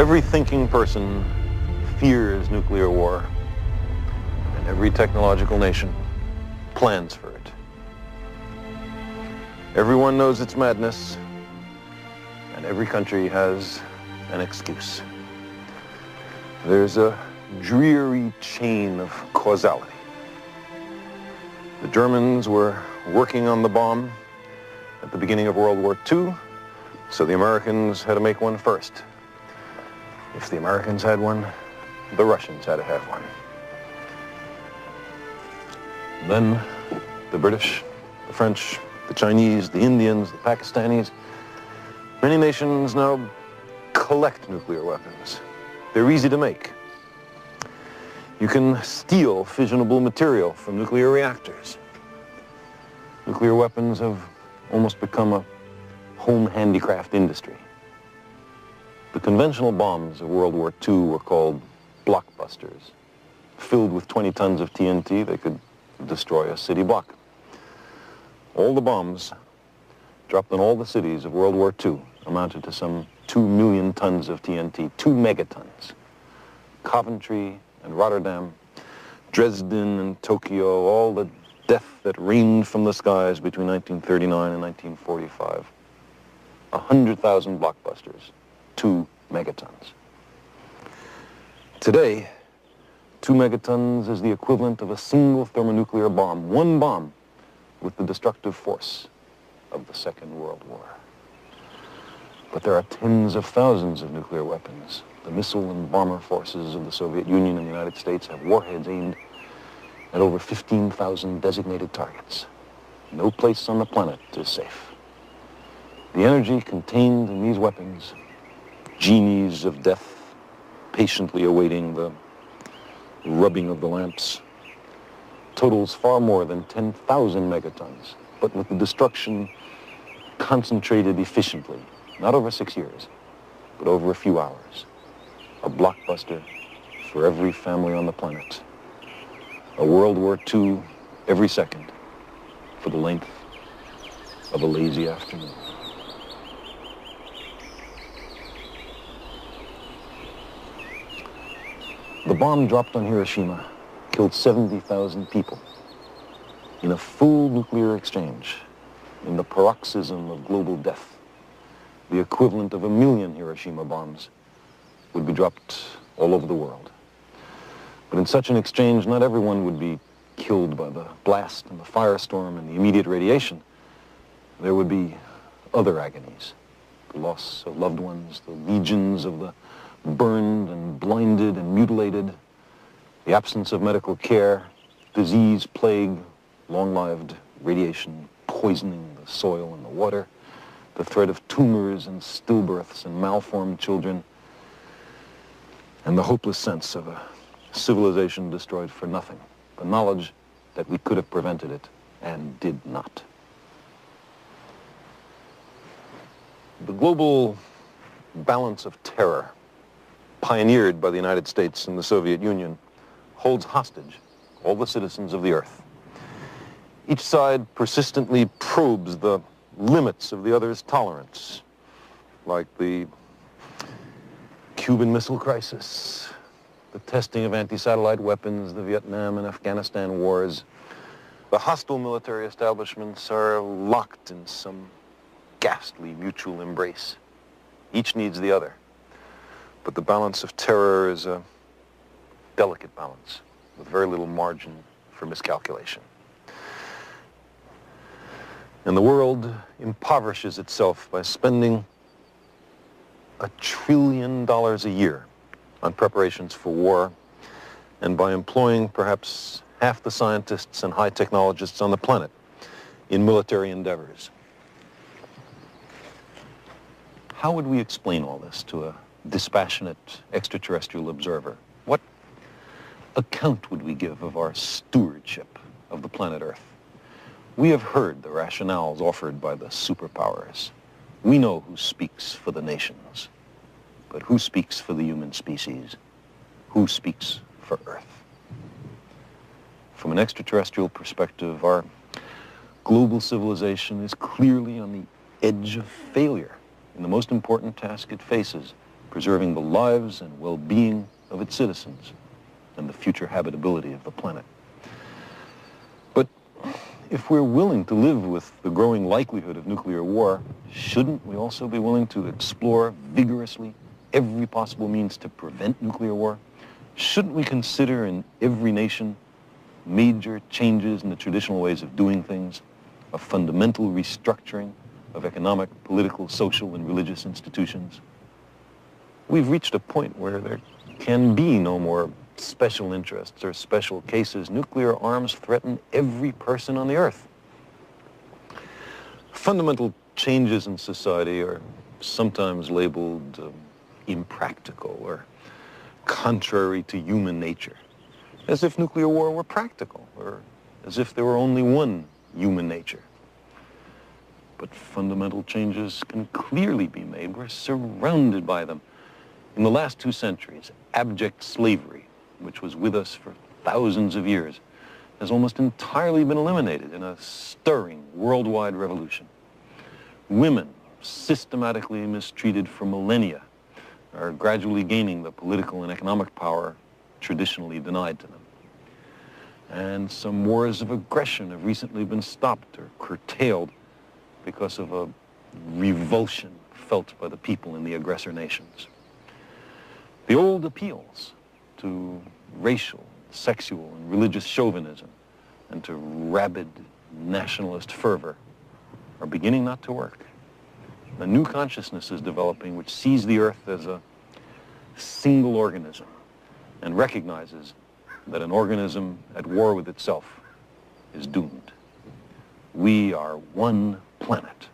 Every thinking person fears nuclear war, and every technological nation plans for it. Everyone knows it's madness, and every country has an excuse. There's a dreary chain of causality. The Germans were working on the bomb at the beginning of World War II, so the Americans had to make one first. If the Americans had one, the Russians had to have one. Then the British, the French, the Chinese, the Indians, the Pakistanis, many nations now collect nuclear weapons. They're easy to make. You can steal fissionable material from nuclear reactors. Nuclear weapons have almost become a home handicraft industry. The conventional bombs of World War II were called blockbusters. Filled with 20 tons of TNT, they could destroy a city block. All the bombs dropped on all the cities of World War II amounted to some 2 million tons of TNT, 2 megatons. Coventry and Rotterdam, Dresden and Tokyo, all the death that rained from the skies between 1939 and 1945. 100,000 blockbusters, 2 megatons. Today, 2 megatons is the equivalent of a single thermonuclear bomb, one bomb with the destructive force of the Second World War. But there are tens of thousands of nuclear weapons. The missile and bomber forces of the Soviet Union and the United States have warheads aimed at over 15,000 designated targets. No place on the planet is safe. The energy contained in these weapons, genies of death patiently awaiting the rubbing of the lamps, totals far more than 10,000 megatons, but with the destruction concentrated efficiently, not over 6 years, but over a few hours. A blockbuster for every family on the planet. A World War II every second for the length of a lazy afternoon. The bomb dropped on Hiroshima killed 70,000 people in a full nuclear exchange, in the paroxysm of global death. The equivalent of 1 million Hiroshima bombs would be dropped all over the world. But in such an exchange, not everyone would be killed by the blast and the firestorm and the immediate radiation. There would be other agonies, the loss of loved ones, the legions of the burned and blinded and mutilated, the absence of medical care, disease, plague, long-lived radiation poisoning the soil and the water, the threat of tumors and stillbirths and malformed children, and the hopeless sense of a civilization destroyed for nothing, the knowledge that we could have prevented it and did not. The global balance of terror, pioneered by the United States and the Soviet Union, holds hostage all the citizens of the earth. Each side persistently probes the limits of the other's tolerance, like the Cuban Missile Crisis, the testing of anti-satellite weapons, the Vietnam and Afghanistan wars. The hostile military establishments are locked in some ghastly mutual embrace. Each needs the other. But the balance of terror is a delicate balance with very little margin for miscalculation. And the world impoverishes itself by spending $1 trillion a year on preparations for war, and by employing perhaps half the scientists and high technologists on the planet in military endeavors. How would we explain all this to a dispassionate extraterrestrial observer? What account would we give of our stewardship of the planet Earth? We have heard the rationales offered by the superpowers. We know who speaks for the nations, but who speaks for the human species? Who speaks for Earth? From an extraterrestrial perspective, our global civilization is clearly on the edge of failure in the most important task it faces, preserving the lives and well-being of its citizens and the future habitability of the planet. But if we're willing to live with the growing likelihood of nuclear war, shouldn't we also be willing to explore vigorously every possible means to prevent nuclear war? Shouldn't we consider in every nation major changes in the traditional ways of doing things, a fundamental restructuring of economic, political, social, and religious institutions? We've reached a point where there can be no more special interests or special cases. Nuclear arms threaten every person on the earth. Fundamental changes in society are sometimes labeled impractical or contrary to human nature, as if nuclear war were practical, or as if there were only one human nature. But fundamental changes can clearly be made. We're surrounded by them. In the last 2 centuries, abject slavery, which was with us for thousands of years, has almost entirely been eliminated in a stirring worldwide revolution. Women, systematically mistreated for millennia, are gradually gaining the political and economic power traditionally denied to them. And some wars of aggression have recently been stopped or curtailed because of a revulsion felt by the people in the aggressor nations. The old appeals to racial, sexual, and religious chauvinism and to rabid nationalist fervor are beginning not to work. A new consciousness is developing which sees the earth as a single organism and recognizes that an organism at war with itself is doomed. We are one planet.